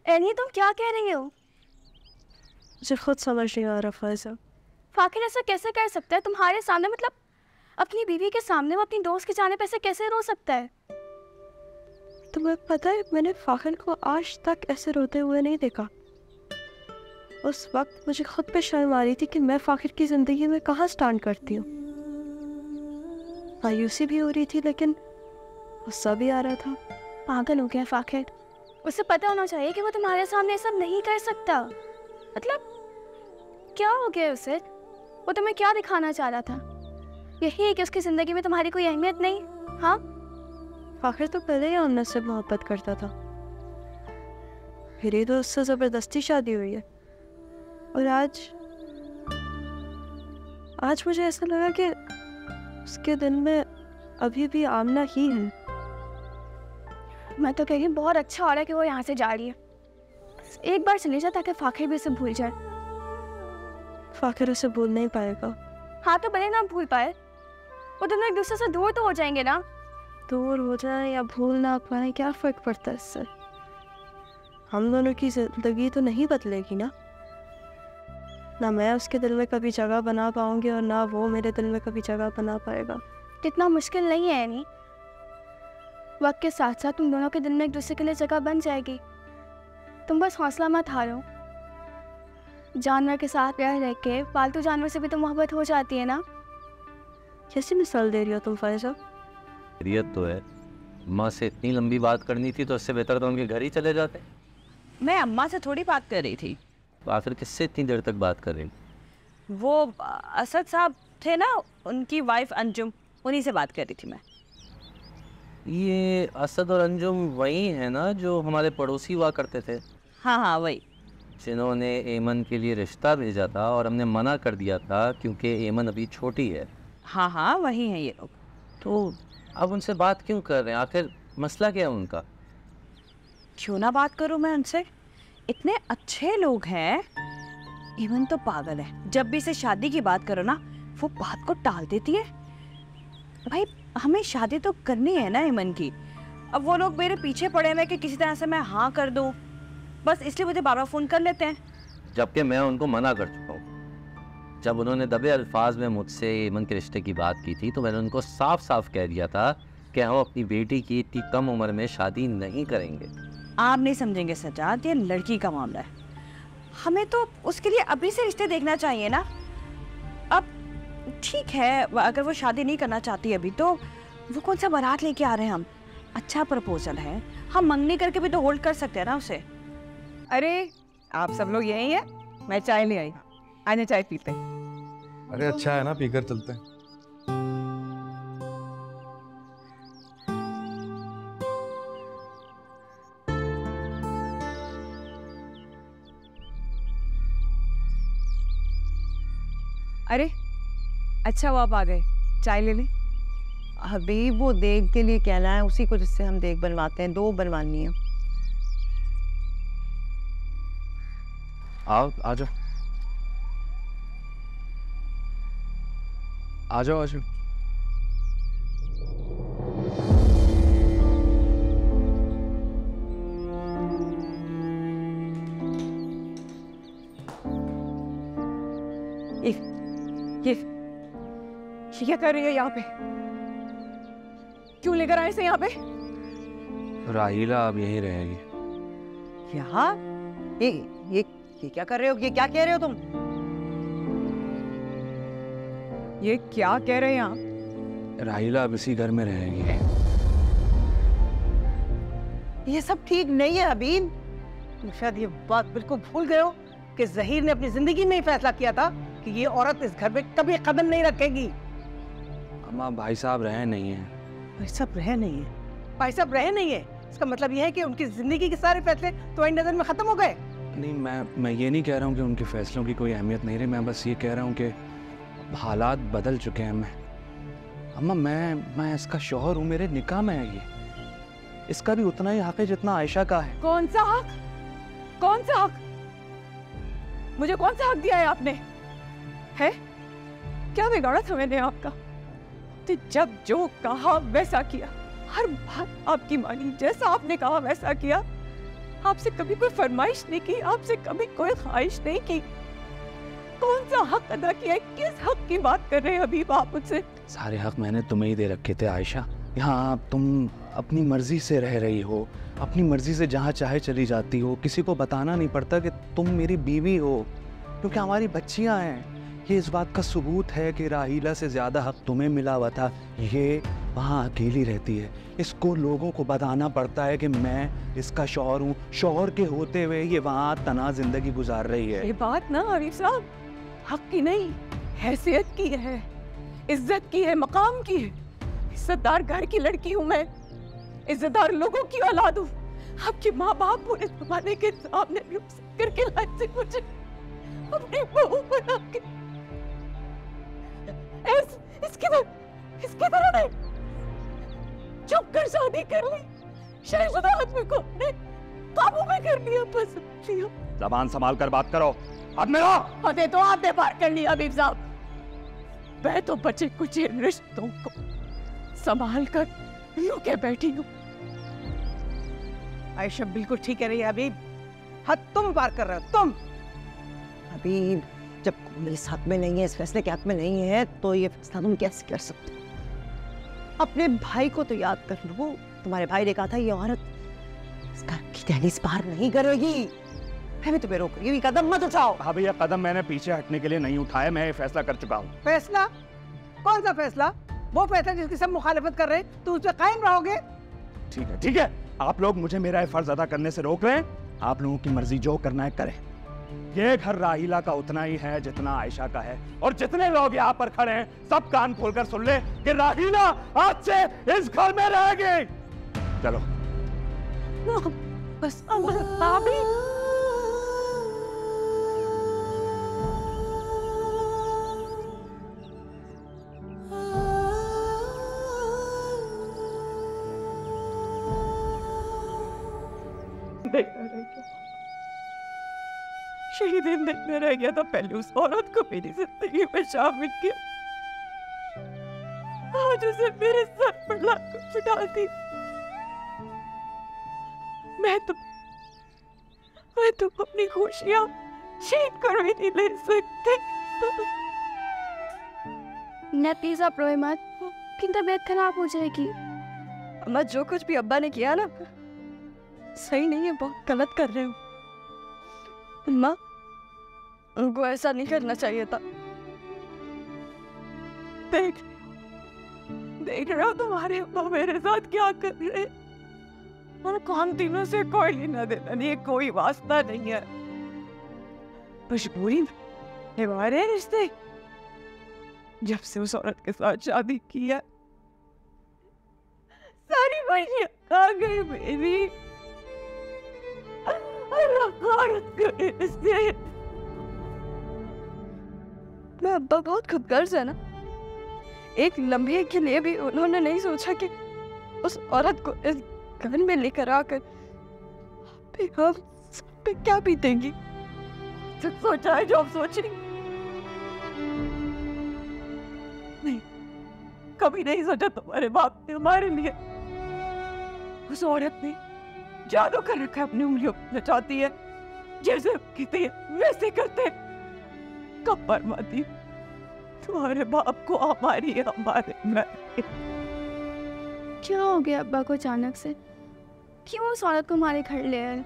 Any तुम क्या कह रही हो? मुझे खुद समझ नहीं आ रहा फ़ाइज़ा। फाकिर ऐसा कैसे कर सकता है तुम्हारे सामने, मतलब अपनी बीवी के सामने वो अपनी दोस्त के जाने पे ऐसे कैसे रो सकता है? तुम्हें पता है मैंने फाखिर को आज तक ऐसे रोते हुए नहीं देखा। उस वक्त मुझे खुद पे शर्म आ रही थी कि मैं फाखिर की ज़िंदगी में कहाँ स्टैंड करती हूँ। मायूसी भी हो रही थी लेकिन गुस्सा भी आ रहा था। पागल हो गया फाकिर, उसे पता होना चाहिए कि वो तुम्हारे सामने सब नहीं कर सकता। मतलब क्या हो गया उसे? वो तुम्हें क्या दिखाना चाह रहा था? यही है कि उसकी ज़िंदगी में तुम्हारी कोई अहमियत नहीं? हाँ, फाखिर तो पहले ही आमना से मोहब्बत करता था, मेरी तो उससे ज़बरदस्ती शादी हुई है। और आज मुझे ऐसा लगा कि उसके दिल में अभी भी आमना ही है। मैं तो कह रही हूँ बहुत अच्छा हो रहा है कि वो यहाँ से जा रही है। एक बार चले जा ताकि फाकिर भी उसे भूल जाए। फाखिर उसे भूल नहीं पाएगा। हाँ तो भले ना भूल पाए, वो दोनों एक दूसरे से दूर तो हो जाएंगे ना। दूर हो जाए या भूल ना पाए क्या फ़र्क पड़ता है इससे? हम दोनों की ज़िंदगी तो नहीं बदलेगी ना मैं उसके दिल में कभी जगह बना पाऊंगी और ना वो मेरे दिल में कभी जगह बना पाएगा। इतना मुश्किल नहीं है नहीं, वक्त के साथ साथ तुम दोनों के दिल में एक दूसरे के लिए जगह बन जाएगी। तुम बस हौसला मत हारो। जानवर के साथ रह के पालतू जानवर से भी तो मोहब्बत हो जाती है ना। कैसी मिसाल दे रही हो तुम फ़ाइज़ा? खैरियत तो है। अम्मा से इतनी लंबी बात करनी थी तो इससे बेहतर तो उनके घर ही चले जाते। मैं अम्मा से थोड़ी बात कर रही थी। तो आखिर किससे इतनी देर तक बात कर रही? वो असद साहब थे ना, उनकी वाइफ अंजुम, उन्हीं से बात कर रही थी मैं। ये असद और अंजुम वही है ना जो हमारे पड़ोसी हुआ करते थे? हाँ हाँ वही, जिन्होंने एमन के लिए रिश्ता भेजा था और हमने मना कर दिया था क्योंकि एमन अभी छोटी है। हाँ हाँ वही हैं ये लोग। तो अब उनसे बात क्यों कर रहे हैं? आखिर मसला क्या है उनका? क्यों ना बात करूं मैं उनसे, इतने अच्छे लोग हैं। एमन तो पागल है, जब भी इसे शादी की बात करो ना वो बात को टाल देती है। भाई हमें शादी तो करनी है ना एमन की। अब वो लोग मेरे पीछे पड़े हुए कि किसी तरह से मैं हाँ कर दूं, बस इसलिए मुझे बार बार फ़ोन कर लेते हैं। जबकि मैं उनको मना कर चुका हूँ। जब उन्होंने दबे अल्फाज में मुझसे एमन के रिश्ते की बात की थी तो मैंने उनको साफ साफ कह दिया था कि हम अपनी बेटी की इतनी कम उम्र में शादी नहीं करेंगे। आप नहीं समझेंगे सजाद, ये लड़की का मामला है। हमें तो उसके लिए अभी से रिश्ते देखना चाहिए ना। अब ठीक है, अगर वो शादी नहीं करना चाहती अभी तो वो कौन सा बारात लेके आ रहे हैं हम। अच्छा प्रपोजल है, हम मंगनी करके भी तो होल्ड कर सकते हैं ना उसे। अरे आप सब लोग यही हैं, मैं चाय ले आई, आने चाय पीते हैं। अरे अच्छा है ना, पीकर चलते हैं। अरे अच्छा वो आप आ गए, चाय ले लें। अभी वो देग के लिए कहना है उसी को जिससे हम देग बनवाते हैं, 2 बनवानी है। आओ आ जाओ आ जाओ आ जाओ। ये क्या कर रही है यहाँ पे? क्यों लेकर आए इसे यहाँ पे? राहीला अब यहीं रहेगी। यहाँ ये क्या कर रहे हो? ये क्या कह रहे हो तुम? ये क्या कह रहे हैं आप? राहीला अब इसी घर में रहेगी। ये सब ठीक नहीं है अबीन। शायद ये बात बिल्कुल भूल गए हो कि ज़हीर ने अपनी जिंदगी में ही फैसला किया था कि ये औरत इस घर में कभी कदम नहीं रखेगी। अम्मा भाई साहब रहे नहीं है। भाई साहब रहे नहीं है? भाई साहब रहे नहीं है इसका मतलब यह है कि उनकी जिंदगी के सारे फैसले तुम्हारी नजर में खत्म हो गए? नहीं, मैं ये नहीं कह रहा हूँ कि उनके फैसलों की कोई अहमियत नहीं रही। मैं बस ये कह रहा हूँ कि हालात बदल चुके हैं। अम्मा मैं इसका शौहर हूँ, मेरे निकाह में है ये। इसका भी उतना ही हक है जितना आयशा का है। कौन सा हक? कौन सा हक? मुझे कौन सा हक दिया है आपने? है क्या बिगाड़ा था मैंने आपका? तो जब जो कहा वैसा किया, हर बात आपकी मानी, जैसा आपने कहा वैसा किया। आपसे कभी कोई फरमाइश नहीं की, आपसे कभी कोई ख्वाहिश नहीं की। कौन सा हक अदा किया है? किस हक की बात कर रहे हैं हबीब आप मुझसे? सारे हक मैंने तुम्हें ही दे रखे थे आयशा। यहाँ तुम अपनी मर्जी से रह रही हो, अपनी मर्जी से जहाँ चाहे चली जाती हो, किसी को बताना नहीं पड़ता कि तुम मेरी बीवी हो, क्योंकि हमारी बच्चियाँ हैं। ये इस बात का सबूत है कि राहीला से ज़्यादा हक तुम्हें मिला हुआ था। ये वहाँ अकेली रहती है, इसको लोगों को बताना पड़ता है कि मैं इसका शौहर हूँ। शौहर के होते हुए ये वहाँ तना जिंदगी गुजार रही है। ये बात ना हबीब साहब हक की नहीं, हैसियत की है, इज्जत की है, मकाम की है। इज्जतदार घर की लड़की हूँ मैं, इज्जतदार लोगों की औलाद हूँ। आपके माँ बाप पूरे जमाने के सामने रुखसत करके लाए थे मुझे अपनी बहू बना के। इसकी तरह नहीं, चुप कर शादी कर ली, शायदुदा आदमी को अपने काबू में कर लिया, बस लिया। ज़बान संभाल कर बात करो। अब मेरा हदे तो आधे पार कर लिया हबीब साहब। मैं तो बचे कुछ रिश्तों को संभाल कर यूं के बैठी हूँ। आयशा बिल्कुल ठीक कह रही है हबीब, हद तुम पार कर रहे हो तुम। हबीब जब मेरे साथ में नहीं है, इस फैसले के हाथ में नहीं है, तो ये फैसला तुम कैसे कर सकते हो? अपने भाई को तो याद कर लो। तुम्हारे भाई ने कहा था ये औरत इस घर की दहलीज पार नहीं करेगी। मैं भी तुम्हें रोक रही हूँ, कदम मत उठाओ। हाँ भैया, कदम मैंने पीछे हटने के लिए नहीं उठाया, मैं ये फैसला कर चुका हूँ। फैसला? कौन सा फैसला? वो फैसला जिसकी सब मुखालिफत कर रहे हैं, तो उस पर कायम रहोगे? ठीक है, आप लोग मुझे मेरा फर्ज अदा करने से रोक रहे हैं। आप लोगों की मर्जी, जो करना है करें। ये घर राहीला का उतना ही है जितना आयशा का है, और जितने लोग यहाँ पर खड़े हैं सब कान खोलकर सुन ले कि राहीला आज से इस घर में रहेगी। चलो बस भाभी शहीद देखने रह गया था। पहले उस औरत को मेरी जिंदगी में शामिल किया, आज उसे मेरे सर पर लाकर बिठा दी। मैं तो अपनी खुशियां छीन कर भी नहीं ले सकती। न प्लीज आप रोए मत, की तबीयत खराब हो जाएगी। अम्मा जो कुछ भी अब्बा ने किया ना सही नहीं है, बहुत गलत कर रहे हो। अम्मा उनको ऐसा नहीं करना चाहिए था। देख रहे हो तुम्हारे अब्बा मेरे साथ क्या कर रहे हैं। और हम तीनों से कोई लेना देना नहीं है, कोई वास्ता नहीं है। मजबूरी निभा रहे रिश्ते। जब से उस औरत के साथ शादी की है सारी खुशियां खा गई मेरी। मैं अब्बा बहुत खुदगर्ज है ना, एक लम्हे के लिए भी उन्होंने नहीं सोचा कि उस औरत को इस घर में लेकर आकर हम सब पे क्या बीतेंगी। सोचा है जो अब सोच रही। नहीं, कभी नहीं सोचा तुम्हारे बाप ने हमारे लिए। उस औरत ने जादू कर रखा है, अपनी उंगलियों पर नचाती है, जैसे कहते हैं वैसे करते हैं। कब फरमाती तुम्हारे बाप को हमारे में। क्या हो गया अब्बा को अचानक से? क्यों उस औरत को हमारे घर ले आए?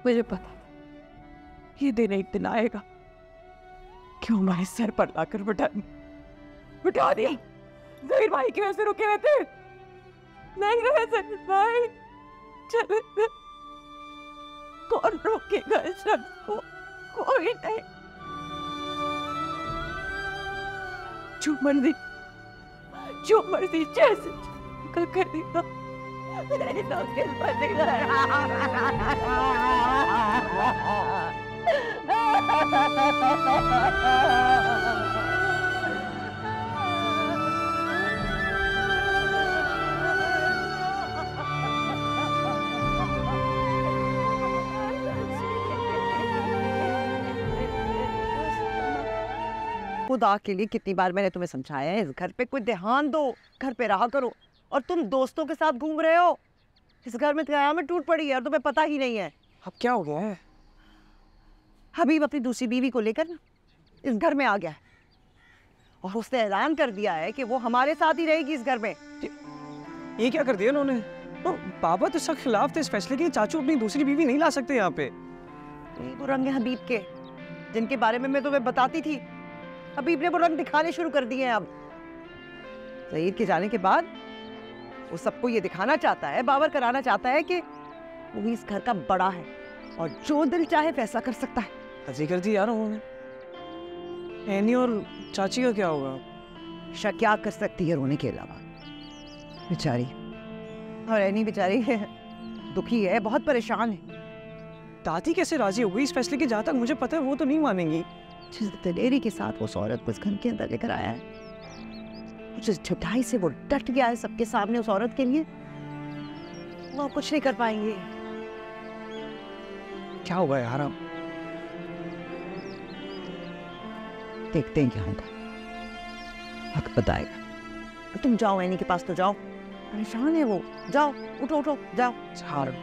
मुझे पता ये दिन एक दिन आएगा, क्यों हमारे सर पर लाकर बिठा दिया। जहीर भाई की वजह से रुके रहते नहीं रहे जहीर भाई, चले गए। कौन रोकेगा इस शख्स को? कोई नहीं। जो मर्जी जैसे करेगा। खुदा के लिए कितनी बार मैंने तुम्हें समझाया है, इस घर पे कोई ध्यान दो, घर पे रहा करो, और तुम दोस्तों के साथ घूम रहे हो। इस घर में कयामत टूट पड़ी है और तुम्हें पता ही नहीं है। अब क्या हो गया है? हबीब अपनी दूसरी बीवी को लेकर ना इस घर में आ गया है और उसने ऐलान कर दिया है कि वो हमारे साथ ही रहेगी इस घर में। ये क्या कर दिया उन्होंने? तो बाबा तो सख्त खिलाफ थे इस फैसले के। चाचू अपनी दूसरी बीवी नहीं ला सकते यहाँ पे। यही वो रंग है हबीब के जिनके बारे में मैं तुम्हें बताती थी। हबीब ने वो रंग दिखाने शुरू कर दिए हैं अब। सईद के जाने के बाद वो सबको ये दिखाना चाहता है, बावर कराना चाहता है कि वो ही इस घर का बड़ा है और जो दिल चाहे फैसला कर सकता है। हंसी कर दी यार उन्होंने। एनी और चाची का क्या होगा? शक क्या कर सकती है रोने के अलावा बेचारी। और एनी बेचारी दुखी है, बहुत परेशान है। दादी कैसे राजी हो गई इस फैसले की? जहाँ तक मुझे पता है वो तो नहीं मानेंगी। जिस दिलेरी के साथ वो उस औरत को इस घर के अंदर लेकर आया है, जिस झुठाई से वो डट गया है सबके सामने उस औरत के लिए, वो आप कुछ नहीं कर पाएंगे। क्या होगा यार? अब देखते हैं क्या होगा, वक्त बताएगा। तुम जाओ एनी के पास तो जाओ, परेशान है वो। जाओ, उठो उठो, जाओ। हार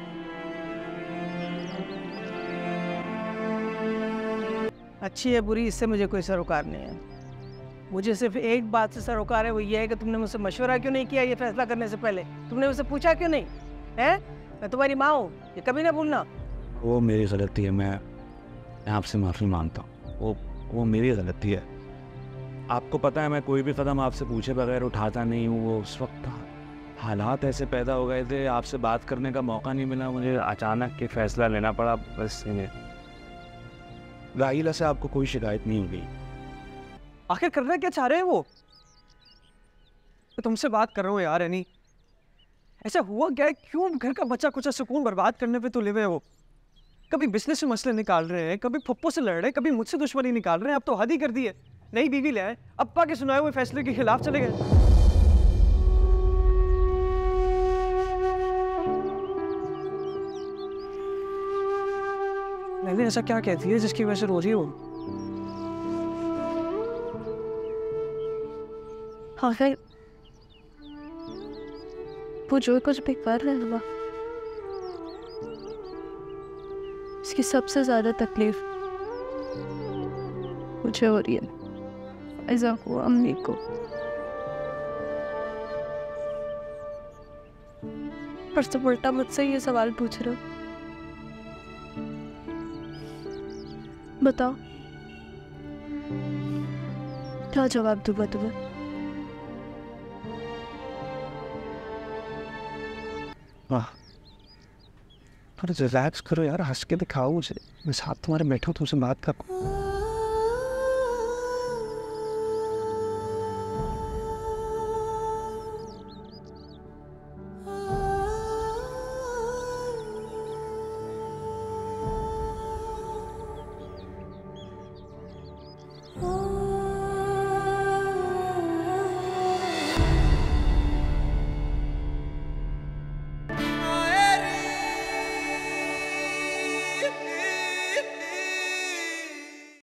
अच्छी है बुरी, इससे मुझे कोई सरोकार नहीं है। मुझे सिर्फ एक बात से सरोकार है, वो ये है कि तुमने मुझसे मशवरा क्यों नहीं किया ये फैसला करने से पहले? तुमने मुझसे पूछा क्यों नहीं है? मैं तुम्हारी माँ हूँ, ये कभी ना भूलना। वो मेरी गलती है, मैं आपसे माफ़ी मांगता हूँ। वो मेरी गलती है। आपको पता है मैं कोई भी कदम आपसे पूछे बगैर उठाता नहीं हूँ। वो उस वक्त हालात ऐसे पैदा हो गए थे, आपसे बात करने का मौका नहीं मिला, मुझे अचानक के फैसला लेना पड़ा। बस राहिला से आपको कोई शिकायत नहीं होगी। आखिर करना क्या चाह रहे हैं वो? मैं तुमसे बात कर रहा हूँ यार एनी। ऐसा हुआ क्या है? क्यों घर का बच्चा कुछ सुकून बर्बाद करने पे तुले हुए हैं वो? कभी बिजनेस से मसले निकाल रहे हैं, कभी पप्पो से लड़ रहे हैं, कभी मुझसे दुश्मनी निकाल रहे हैं। अब तो हद ही कर दी है। नई बीवी ले आए, अप्पा के सुनाए हुए फैसले के खिलाफ चले गए। मैंने ऐसा क्या कहती है जिसकी वजह से रो रही हो? हाँ फिर वो जो कुछ भी कर रहे हैं इसकी सबसे ज्यादा तकलीफ मुझे हो रही है। ऐसा हुआ अम्मी को। पर तुम उल्टा मुझसे ये सवाल पूछ रहे हो। बताओ क्या जवाब दूंगा तुम्हें? थोड़ा रिलैक्स करो यार, हंस के दिखाओ मुझे। मैं साथ तुम्हारे बैठा हूँ, तुमसे बात कर।